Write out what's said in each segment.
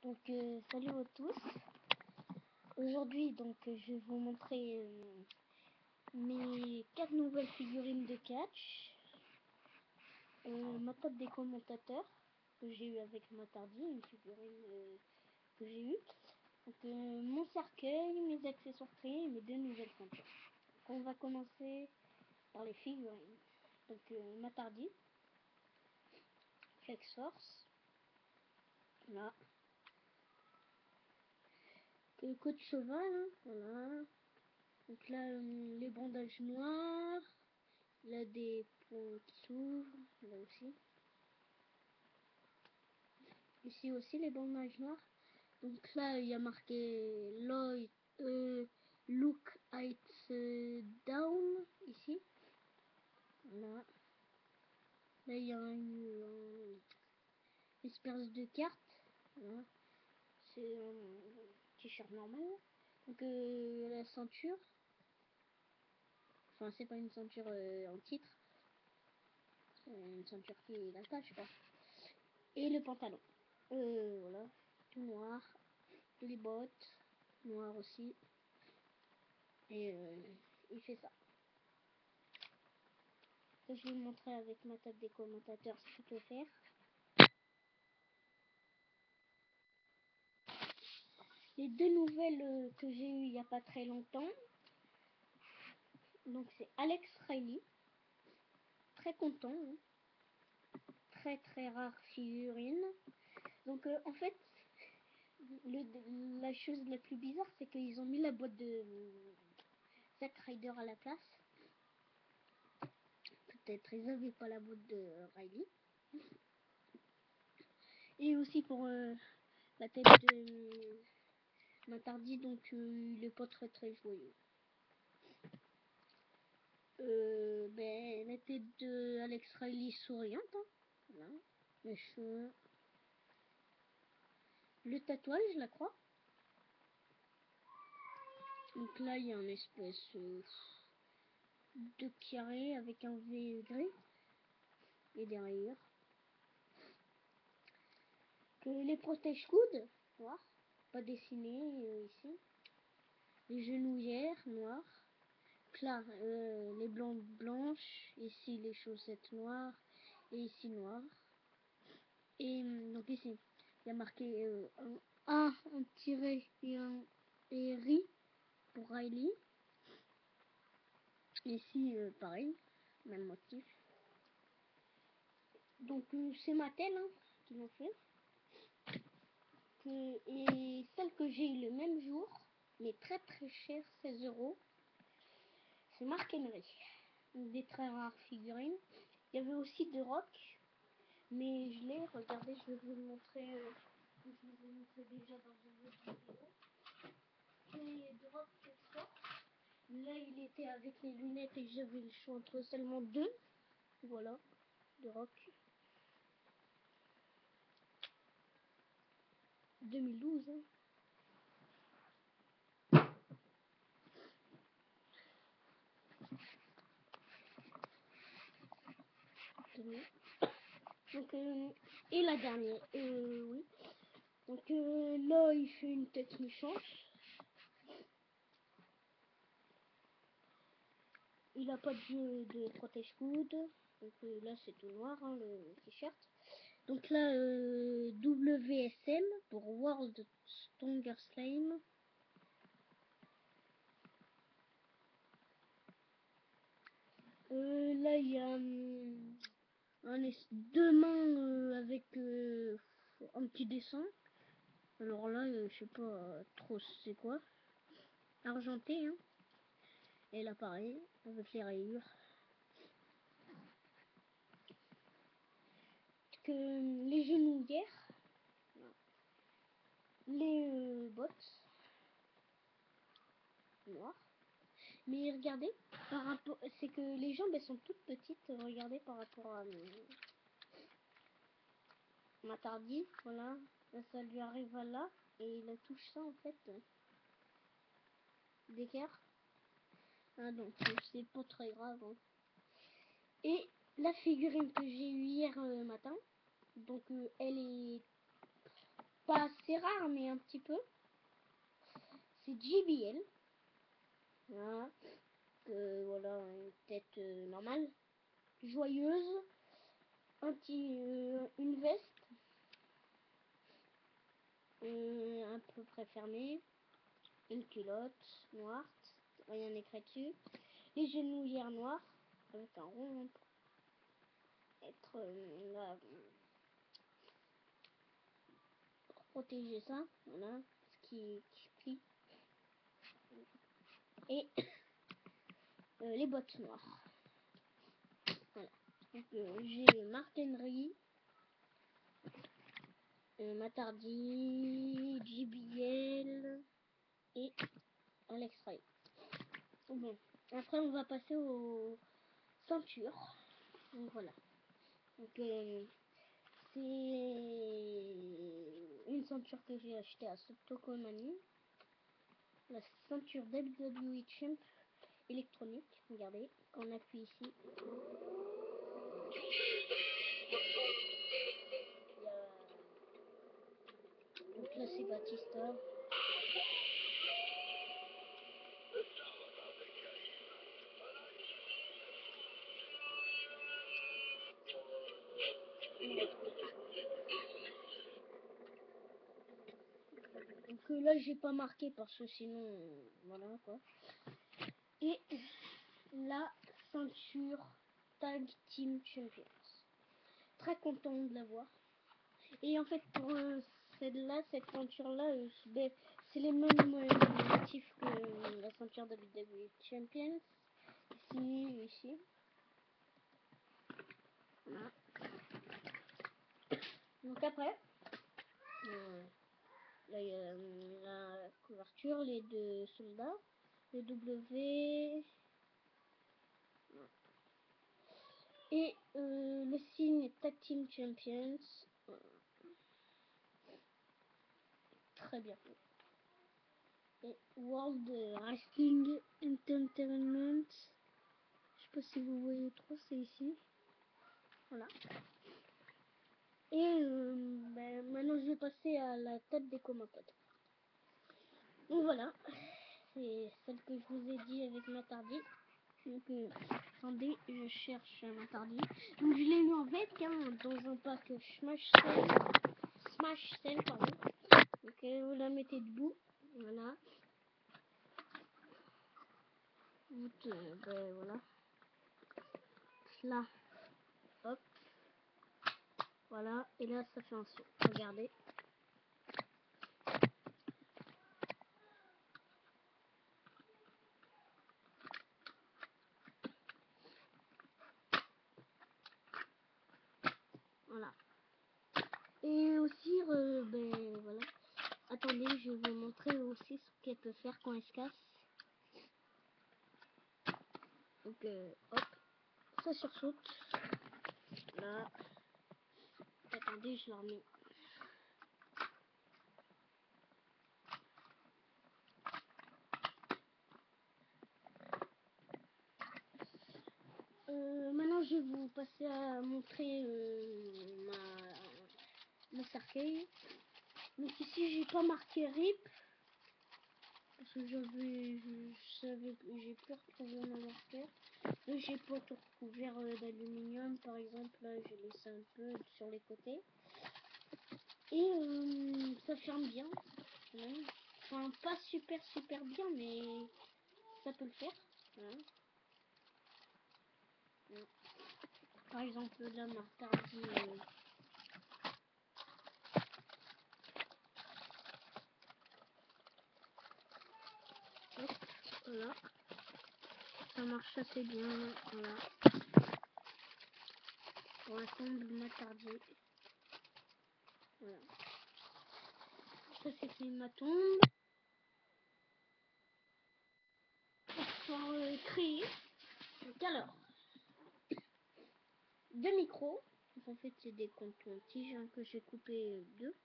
Donc salut à tous. Aujourd'hui je vais vous montrer mes 4 nouvelles figurines de catch, ma table des commentateurs que j'ai eu avec Matardi, une figurine que j'ai eue, donc mon cercueil, mes accessoires créés et mes 2 nouvelles ceintures. Donc on va commencer par les figurines. Donc Matardi, Flex Force, là. Côte cheval, hein, voilà. Donc là, les bandages noirs, là des points qui s'ouvrent, là aussi. Ici aussi les bandages noirs. Donc là, il y a marqué Look It Down, ici. Voilà. Là, il y a une espèce de carte. Voilà. C'est un t-shirt normal. Donc la ceinture. Enfin, c'est pas une ceinture en titre. C'est une ceinture qui l'attache, quoi. Et le pantalon. Voilà. Tout noir. Les bottes. Noires aussi. Et il fait ça. Je vais vous montrer avec ma table des commentateurs ce qu'il peut faire. Les 2 nouvelles que j'ai eues il n'y a pas très longtemps. Donc c'est Alex Riley. Très content. Hein. Très rare figurine. Donc en fait, la chose la plus bizarre, c'est qu'ils ont mis la boîte de Zack Ryder à la place. Peut-être ils n'avaient pas la boîte de Riley. Et aussi pour la tête de Matardi, donc il est pas très joyeux. La tête de Alex Riley souriante, hein. Voilà. Les cheveux. Le tatouage, je la crois. Donc là, il y a une espèce de carré avec un V gris. Et derrière. Que les protège-coudes, noirs. Pas dessinés ici. Les genouillères, noires. Là, les blanches. Ici, les chaussettes noires. Et ici, noires. Et donc ici, il y a marqué un tiré et un et ri pour Riley. Ici, pareil, même motif. Donc c'est Mattel hein, qui l'ont fait. Et celle que j'ai eu le même jour, mais très cher, 16 €, c'est Mark Henry. Des très rares figurines. Il y avait aussi de Rock, mais je l'ai, regardez, je vais vous le montrer. Je vous ai montré déjà dans une autre vidéo. Et de Rock là, il était avec les lunettes et j'avais le choix entre seulement 2. Voilà, de Rock. 2012. Hein. Donc, et la dernière, oui. Donc là, il fait une tête méchante. Il a pas de protège-coude. Donc là, c'est tout noir, hein, le t-shirt. Donc là, WSM pour World Stronger Slime. Là, il y a 2 mains avec un petit dessin. Alors là, je sais pas trop c'est quoi. Argenté, hein. Et là, pareil, avec les rayures. Que les genouillères, les bottes noires. Mais regardez, par rapport, c'est que les jambes elles sont toutes petites. Regardez par rapport à Matardi, voilà. Là, ça lui arrive à là et il touche ça en fait d'écart. Ah donc c'est pas très grave. Hein. Et la figurine que j'ai eue hier matin, donc elle est pas assez rare, mais un petit peu. C'est JBL. Voilà. Voilà, une tête normale, joyeuse, une veste un peu près fermée, une culotte noire, rien écrit dessus, les genouillères noires avec un rond pour être là, pour protéger ça, voilà, ce qui plie, et les bottes noires. Voilà. Donc j'ai Mark Henry, Matardi, JBL et Alex Ray. Bon, après on va passer aux ceintures. Donc voilà. Donc c'est une ceinture que j'ai achetée à Tokomani. La ceinture WWE Champ électronique. Regardez, quand on appuie ici, donc là c'est Batista. Donc là j'ai pas marqué parce que sinon voilà quoi. Et la ceinture Tag Team Champions. Très content de l'avoir. Et en fait pour celle-là, cette ceinture-là, c'est les mêmes motifs que la ceinture WWE Champions. Ici. Voilà. Donc après, là il y a la couverture, les deux soldats, le W et le signe Tag Team Champions. Très bien. Et World Wrestling Entertainment. Je sais pas si vous voyez trop, c'est ici. Voilà. Et maintenant je vais passer à la tête des commentateurs. Donc voilà, c'est celle que je vous ai dit avec Matardi. Donc attendez, je cherche Matardi. Donc je l'ai mis en bec dans un pack Smash Cell, pardon. Donc vous la mettez debout, voilà. Vous voilà. Là, hop, voilà. Et là ça fait un son. Regardez. Voilà. Et aussi, voilà. Attendez, je vais vous montrer aussi ce qu'elle peut faire quand elle se casse. Donc, hop, ça sursaute. Là. Attendez, je la remets. Maintenant, je vais vous passer à montrer mon cercueil. Donc ici, j'ai pas marqué RIP. Parce que j'ai peur de trouver mon marqueur. Là, j'ai pas tout recouvert d'aluminium, par exemple. Là, j'ai laissé un peu sur les côtés. Et ça ferme bien. Ouais. Enfin, pas super bien, mais ça peut le faire. Voilà. Ouais. Par exemple, là, Martardi. Voilà. Ça marche assez bien. Voilà. Pour attendre Matardi. Voilà. Ça, c'était ma tombe. Pour créer. Donc, alors, deux micros. Donc, en fait, c'est des cantons tiges que j'ai coupé deux.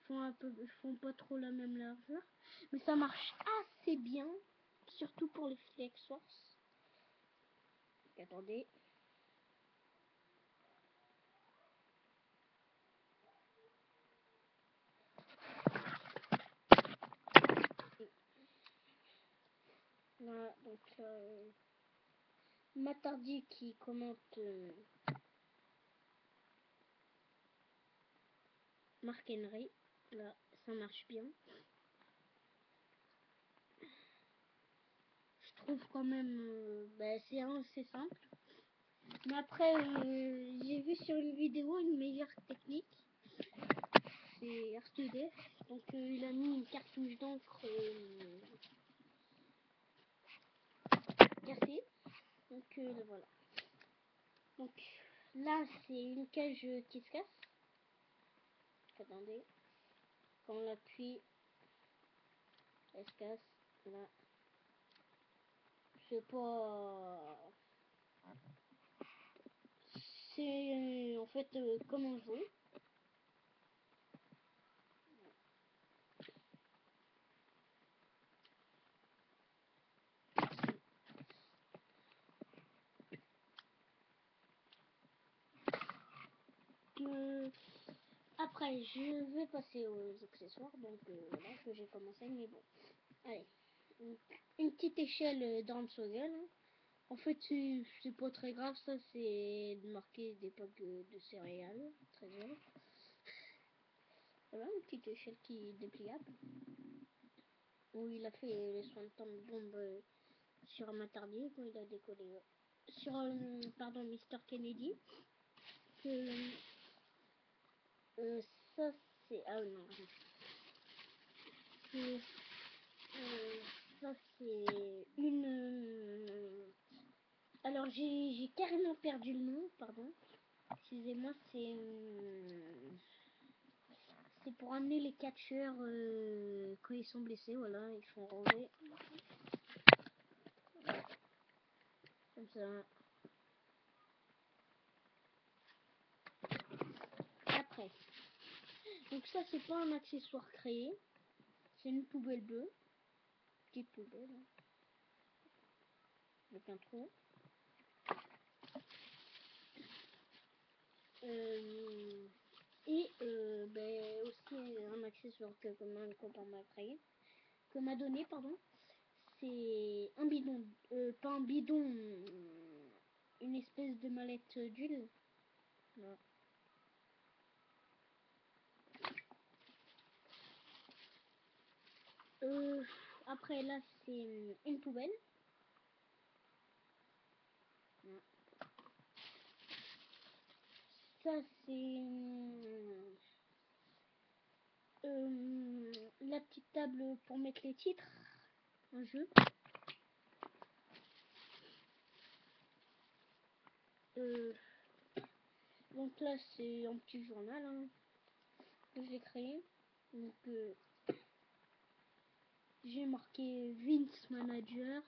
Font pas trop la même largeur, mais ça marche assez bien, surtout pour les flex source. Attendez. Donc Matardi qui commente Mark Henry. Là, ça marche bien. Je trouve quand même, c'est assez simple. Mais après, j'ai vu sur une vidéo une meilleure technique. C'est R2D. Donc il a mis une cartouche d'encre cassée. Donc voilà. Donc là, c'est une cage qui se casse. Attendez. Quand on appuie, elle se casse. Là. C'est pas... C'est en fait comme un jeu. Après, je vais passer aux accessoires. Donc voilà que j'ai commencé. Mais bon, allez. Une petite échelle d'Armsogel. En fait, c'est pas très grave. Ça, c'est de marquer des packs de céréales. Très bien. Voilà, une petite échelle qui est dépliable. Où il a fait les soins de temps de bombe sur Matardier quand il a décollé. Sur, pardon, Mr. Kennedy. Que, ça, c'est... Ah non. Que, ça, c'est une... alors, j'ai carrément perdu le nom, pardon. Excusez-moi, c'est pour amener les catcheurs quand ils sont blessés, voilà, ils font relever. Comme ça. Après. Donc ça, c'est pas un accessoire créé. C'est une poubelle bleue. Petite poubelle. Hein, avec un trou. Et aussi un accessoire que un copain m'a créé. Que m'a donné, pardon. C'est un bidon. Pas un bidon. Une espèce de mallette d'huile. Voilà. Après là c'est une poubelle. Ça c'est la petite table pour mettre les titres. Un jeu. Donc là c'est un petit journal hein, que j'ai créé. Donc j'ai marqué Vince Manager.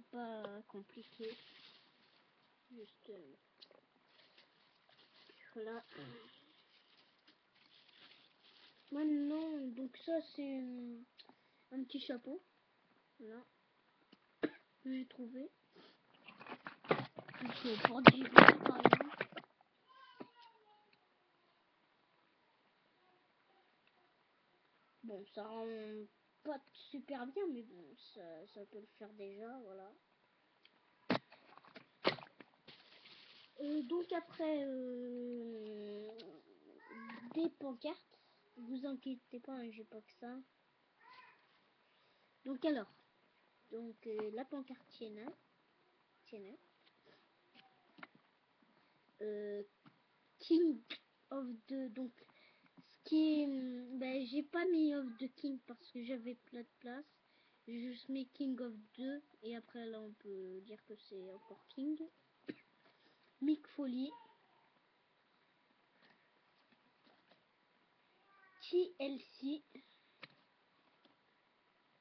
Pas compliqué. Juste voilà. Maintenant, donc ça c'est un petit chapeau. Voilà. Que j'ai trouvé. Donc, pour Jiggly par exemple. Bon, ça rend pas super bien, mais bon, ça peut le faire déjà, voilà. Donc après, des pancartes. Vous inquiétez pas, hein, j'ai pas que ça. Donc alors, donc la pancarte tienne. King of the, donc ce qui est, j'ai pas mis of the King parce que j'avais plein de place. J'ai juste mis King of 2 et après là on peut dire que c'est encore King. Mick Foley. TLC.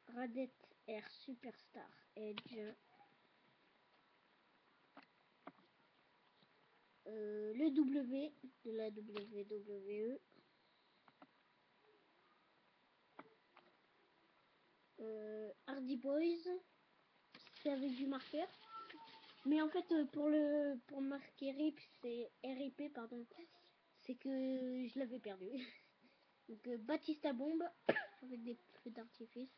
Radet Air Superstar Edge. Le W de la WWE. Hardy Boys. C'est avec du marqueur. Mais en fait pour marquer RIP c'est RIP pardon. C'est que je l'avais perdu. Donc Batista Bombe avec des feux d'artifice.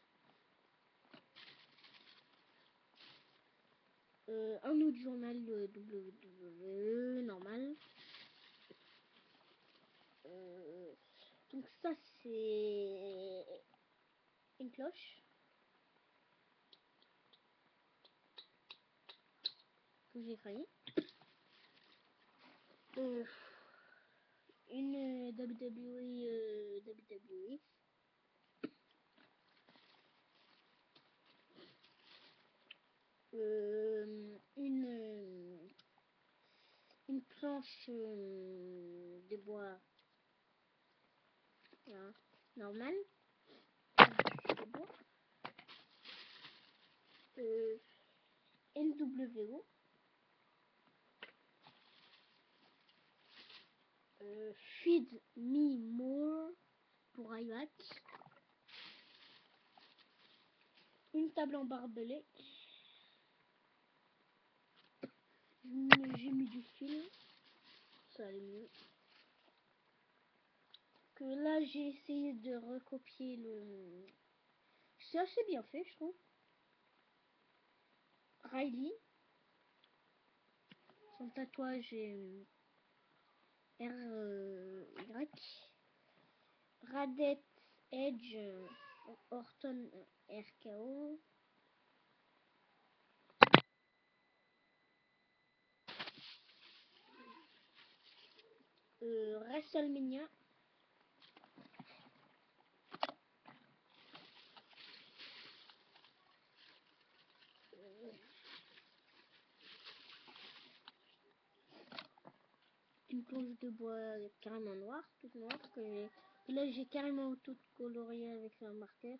Un autre journal WWE normal. Donc ça c'est une cloche que j'ai failli. Une WWE. Une planche de bois normale. De bois. NWO. Feed Me More pour iWatch. Une table en barbelé. J'ai mis du fil. Ça allait mieux. Que là j'ai essayé de recopier le... C'est assez bien fait je trouve. Riley. Son tatouage est Y. Radet Edge Orton RKO. WrestleMania. Une planche de bois carrément noire, toute noire, que là j'ai carrément toute coloriée avec un marqueur.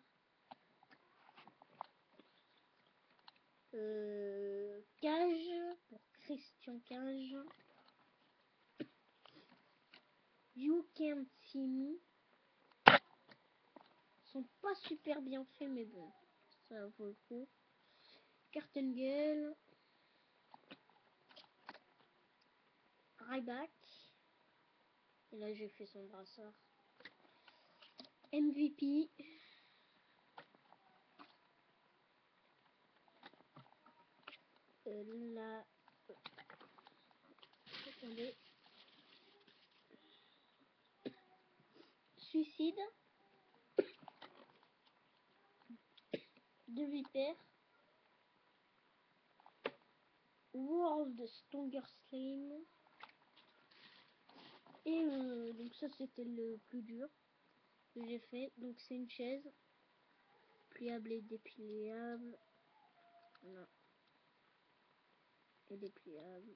Cage pour Christian Cage. You Can't See Me. Ils sont pas super bien faits, mais bon, ça vaut le coup. Cartengale. Ryback. Et là j'ai fait son brassard. MVP. Là. Attendez. Suicide. De Vipère. World Stronger Slim. Et donc ça c'était le plus dur que j'ai fait. Donc c'est une chaise pliable et dépliable. Voilà. Et dépliable.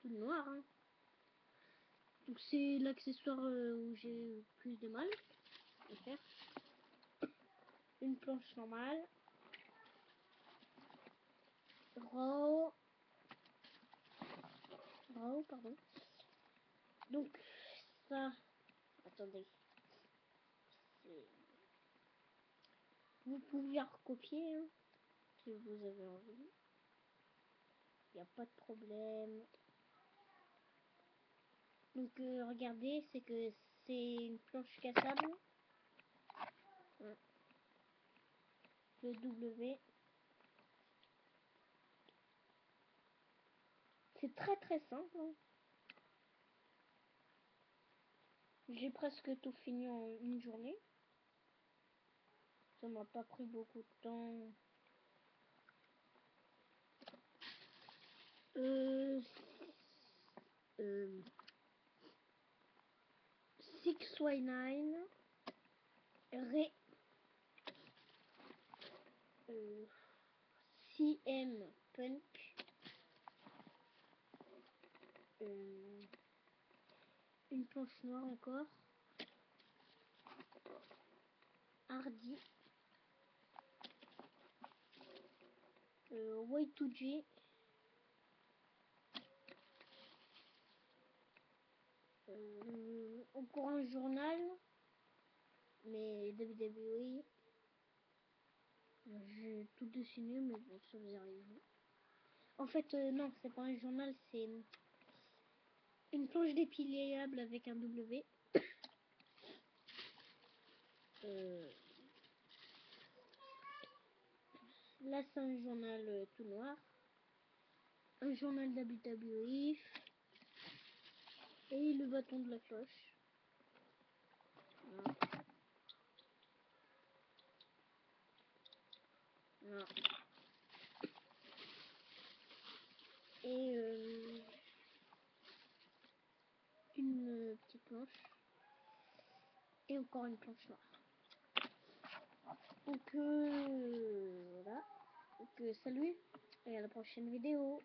Tout noir hein. Donc c'est l'accessoire où j'ai plus de mal à faire. Une planche normale. Raw, pardon. Donc ça, attendez. Vous pouvez recopier hein, si vous avez envie. Il n'y a pas de problème. Donc regardez, c'est que c'est une planche cassable. Le W. C'est très très simple. Hein. J'ai presque tout fini en une journée. Ça m'a pas pris beaucoup de temps. 6Y9 Ré CM Punk une planche noire encore Hardy Y2J encore un journal mais WWE j'ai tout dessiné mais bon ça vous arrive en fait non c'est pas un journal c'est une planche dépliable avec un W Là, c'est un journal tout noir. Un journal WWE. Et le bâton de la cloche. Voilà. Voilà. Et une petite planche. Et encore une planche noire. Donc voilà. Donc salut et à la prochaine vidéo.